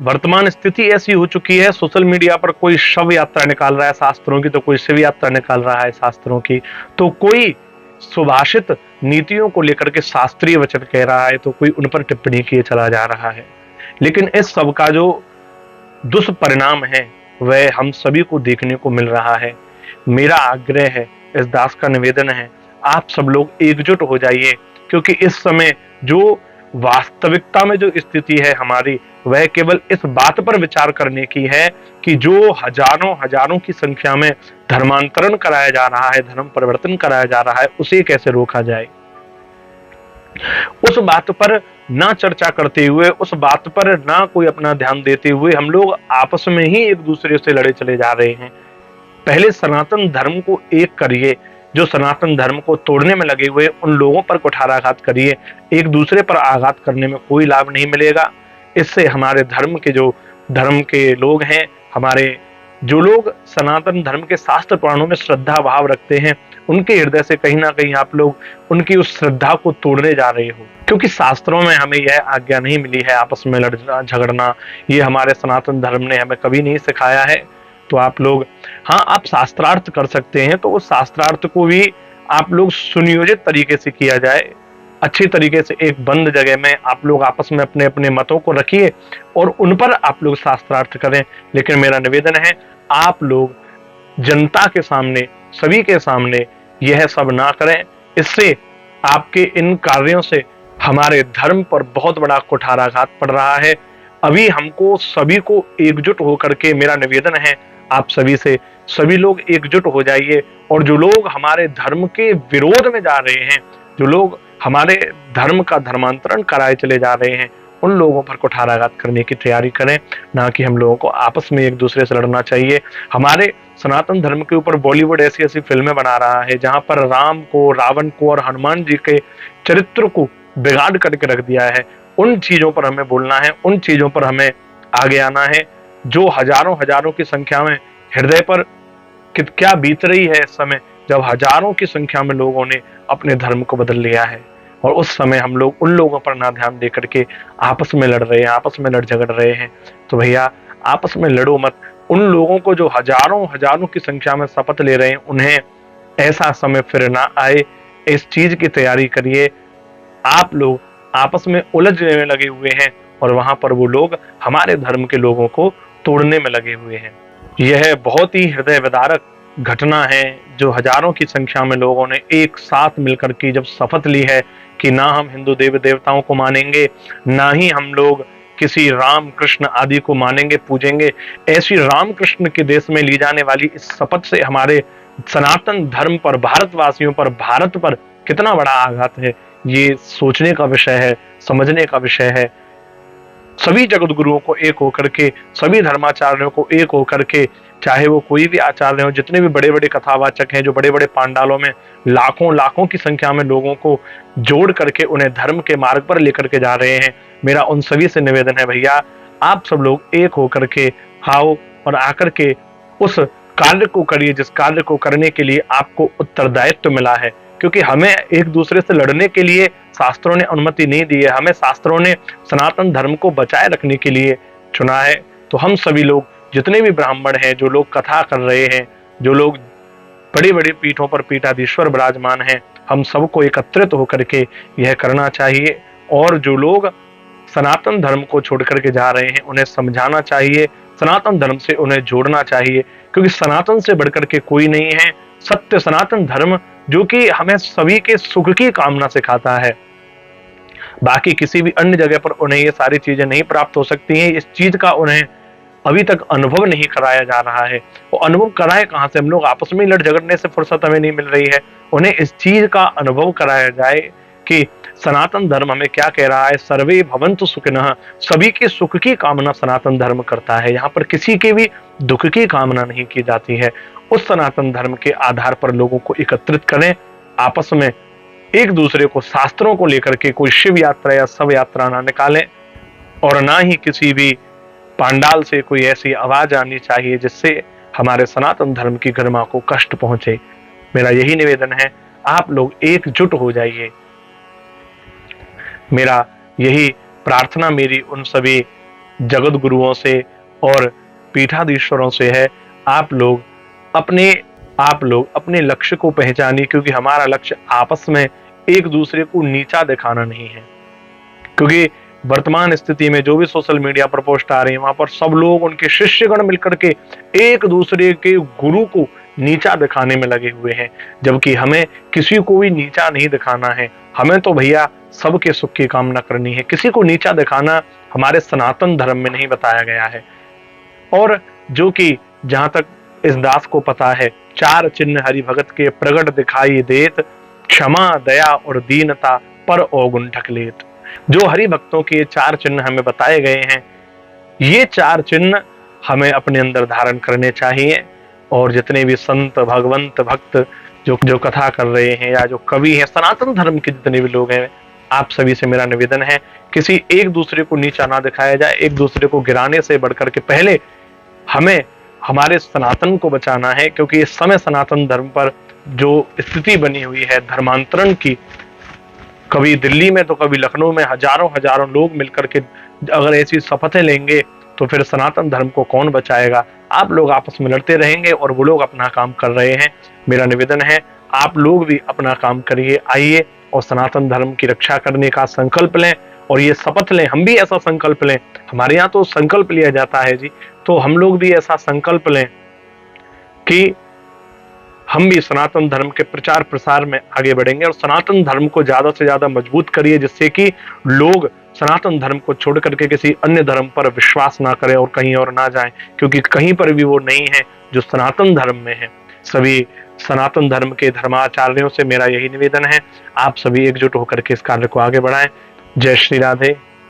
वर्तमान स्थिति ऐसी हो चुकी है, सोशल मीडिया पर कोई शव यात्रा निकाल रहा है शास्त्रों की, तो कोई शिव यात्रा निकाल रहा है शास्त्रों की, तो कोई सुभाषित नीतियों को लेकर के शास्त्रीय वचन कह रहा है, तो कोई उन पर टिप्पणी किए चला जा रहा है। लेकिन इस सब का जो दुष्परिणाम है वह हम सभी को देखने को मिल रहा है। मेरा आग्रह है, इस दास का निवेदन है, आप सब लोग एकजुट हो जाइए, क्योंकि इस समय जो वास्तविकता में जो स्थिति है हमारी, वह केवल इस बात पर विचार करने की है कि जो हजारों हजारों की संख्या में धर्मांतरण कराया जा रहा है, धर्म परिवर्तन कराया जा रहा है, उसे कैसे रोका जाए। उस बात पर ना चर्चा करते हुए, उस बात पर ना कोई अपना ध्यान देते हुए हम लोग आपस में ही एक दूसरे से लड़े चले जा रहे हैं। पहले सनातन धर्म को एक करिए, जो सनातन धर्म को तोड़ने में लगे हुए उन लोगों पर कुठाराघात करिए। एक दूसरे पर आघात करने में कोई लाभ नहीं मिलेगा। इससे हमारे धर्म के जो धर्म के लोग हैं, हमारे जो लोग सनातन धर्म के शास्त्र पुराणों में श्रद्धा भाव रखते हैं, उनके हृदय से कहीं ना कहीं आप लोग उनकी उस श्रद्धा को तोड़ने जा रहे हो। क्योंकि शास्त्रों में हमें यह आज्ञा नहीं मिली है आपस में लड़ना झगड़ना, ये हमारे सनातन धर्म ने हमें कभी नहीं सिखाया है। तो आप लोग, हाँ, आप शास्त्रार्थ कर सकते हैं, तो उस शास्त्रार्थ को भी आप लोग सुनियोजित तरीके से किया जाए, अच्छी तरीके से एक बंद जगह में आप लोग आपस में अपने अपने मतों को रखिए और उन पर आप लोग शास्त्रार्थ करें। लेकिन मेरा निवेदन है, आप लोग जनता के सामने, सभी के सामने यह सब ना करें। इससे आपके इन कार्यों से हमारे धर्म पर बहुत बड़ा कुठाराघात पड़ रहा है। अभी हमको सभी को एकजुट होकर के, मेरा निवेदन है आप सभी से, सभी लोग एकजुट हो जाइए और जो लोग हमारे धर्म के विरोध में जा रहे हैं, जो लोग हमारे धर्म का धर्मांतरण कराए चले जा रहे हैं, उन लोगों पर कुठाराघात करने की तैयारी करें, ना कि हम लोगों को आपस में एक दूसरे से लड़ना चाहिए। हमारे सनातन धर्म के ऊपर बॉलीवुड ऐसी ऐसी फिल्में बना रहा है जहां पर राम को, रावण को और हनुमान जी के चरित्र को बिगाड़ करके रख दिया है। उन चीजों पर हमें बोलना है, उन चीजों पर हमें आगे आना है। जो हजारों हजारों की संख्या में हृदय पर क्या बीत रही है इस समय, जब हजारों की संख्या में लोगों ने अपने धर्म को बदल लिया है, और उस समय हम लोग उन लोगों पर ना ध्यान दे करके आपस में लड़ रहे हैं, आपस में लड़ झगड़ रहे हैं। तो भैया, आपस में लड़ो मत। उन लोगों को जो हजारों हजारों की संख्या में शपथ ले रहे हैं, उन्हें ऐसा समय फिर ना आए, इस चीज की तैयारी करिए। आप लोग आपस में उलझने में लगे हुए हैं और वहां पर वो लोग हमारे धर्म के लोगों को तोड़ने में लगे हुए हैं। यह बहुत ही हृदय विदारक घटना है, जो हजारों की संख्या में लोगों ने एक साथ मिलकर की जब शपथ ली है कि ना हम हिंदू देवी देवताओं को मानेंगे, ना ही हम लोग किसी राम कृष्ण आदि को मानेंगे पूजेंगे। ऐसी राम कृष्ण के देश में ली जाने वाली इस शपथ से हमारे सनातन धर्म पर, भारतवासियों पर, भारत पर कितना बड़ा आघात है, ये सोचने का विषय है, समझने का विषय है। सभी जगत गुरुओं को एक होकर के, सभी धर्माचार्यों को एक होकर के, चाहे वो कोई भी आचार्य हो, जितने भी बड़े बड़े कथावाचक हैं, जो बड़े बड़े पांडालों में लाखों लाखों की संख्या में लोगों को जोड़ करके उन्हें धर्म के मार्ग पर लेकर के जा रहे हैं, मेरा उन सभी से निवेदन है, भैया आप सब लोग एक होकर के आओ और आकर के उस कार्य को करिए जिस कार्य को करने के लिए आपको उत्तरदायित्व मिला है। क्योंकि हमें एक दूसरे से लड़ने के लिए शास्त्रों ने अनुमति नहीं दी है, हमें शास्त्रों ने सनातन धर्म को बचाए रखने के लिए चुना है। तो हम सभी लोग, जितने भी ब्राह्मण हैं, जो लोग कथा कर रहे हैं, जो लोग बड़ी बड़ी पीठों पर पीठाधीश्वर विराजमान हैं, हम सबको एकत्रित होकर के यह करना चाहिए। और जो लोग सनातन धर्म को छोड़ करके जा रहे हैं, उन्हें समझाना चाहिए, सनातन धर्म से उन्हें जोड़ना चाहिए, क्योंकि सनातन से बढ़कर के कोई नहीं है। सत्य सनातन धर्म, जो कि हमें सभी के सुख की कामना सिखाता है। बाकी किसी भी अन्य जगह पर उन्हें ये सारी चीजें नहीं प्राप्त हो सकती हैं। इस चीज का उन्हें अभी तक अनुभव नहीं कराया जा रहा है। वो अनुभव कराए कहां से? हम लोग आपस में लड़ झगड़ने से फुर्सत हमें नहीं मिल रही है। उन्हें इस चीज का अनुभव कराया जाए कि सनातन धर्म हमें क्या कह रहा है। सर्वे भवन्तु सुखिनः, सभी के सुख की कामना सनातन धर्म करता है। यहाँ पर किसी के भी दुख की कामना नहीं की जाती है। उस सनातन धर्म के आधार पर लोगों को एकत्रित करें, आपस में एक दूसरे को शास्त्रों को लेकर के कोई शिव यात्रा या शव यात्रा ना निकालें, और ना ही किसी भी पांडाल से कोई ऐसी आवाज आनी चाहिए जिससे हमारे सनातन धर्म की गरिमा को कष्ट पहुंचे। मेरा यही निवेदन है, आप लोग एकजुट हो जाइए। मेरा यही प्रार्थना मेरी उन सभी जगत गुरुओं से और पीठाधीश्वरों से है, आप लोग अपने अपने लक्ष्य को पहचानिए, क्योंकि हमारा लक्ष्य आपस में एक दूसरे को नीचा दिखाना नहीं है। क्योंकि वर्तमान स्थिति में जो भी सोशल मीडिया पर पोस्ट आ रही है, वहां पर सब लोग, उनके शिष्यगण मिलकर के एक दूसरे के गुरु को नीचा दिखाने में लगे हुए हैं, जबकि हमें किसी को भी नीचा नहीं दिखाना है। हमें तो भैया सबके सुख की कामना करनी है, किसी को नीचा दिखाना हमारे सनातन धर्म में नहीं बताया गया है। और जो कि जहां तक इस दास को पता है, 4 चिन्ह हरि भगत के प्रगट दिखाई देत, क्षमा दया और दीनता पर अवगुण ढकलेत। जो हरि भक्तों के 4 चिन्ह हमें बताए गए हैं, ये 4 चिन्ह हमें अपने अंदर धारण करने चाहिए। और जितने भी संत भगवंत भक्त जो कथा कर रहे हैं या जो कवि हैं, सनातन धर्म के जितने भी लोग हैं, आप सभी से मेरा निवेदन है, किसी एक दूसरे को नीचा ना दिखाया जाए। एक दूसरे को गिराने से बढ़कर के पहले हमें हमारे सनातन को बचाना है, क्योंकि इस समय सनातन धर्म पर जो स्थिति बनी हुई है धर्मांतरण की, कभी दिल्ली में तो कभी लखनऊ में हजारों लोग मिलकर के अगर ऐसी शपथें लेंगे तो फिर सनातन धर्म को कौन बचाएगा। आप लोग आपस में लड़ते रहेंगे और वो लोग अपना काम कर रहे हैं। मेरा निवेदन है, आप लोग भी अपना काम करिए, आइए और सनातन धर्म की रक्षा करने का संकल्प लें और ये शपथ लें। हम भी ऐसा संकल्प लें, हमारे यहाँ तो संकल्प लिया जाता है जी, तो हम लोग भी ऐसा संकल्प लें कि हम भी सनातन धर्म के प्रचार प्रसार में आगे बढ़ेंगे और सनातन धर्म को ज्यादा से ज्यादा मजबूत करिए, जिससे कि लोग सनातन धर्म को छोड़ करके किसी अन्य धर्म पर विश्वास ना करें और कहीं और ना जाएं, क्योंकि कहीं पर भी वो नहीं है जो सनातन धर्म में है। सभी सनातन धर्म के धर्माचार्यों से मेरा यही निवेदन है, आप सभी एकजुट होकर के इस कार्य को आगे बढ़ाएं। जय श्री राधे।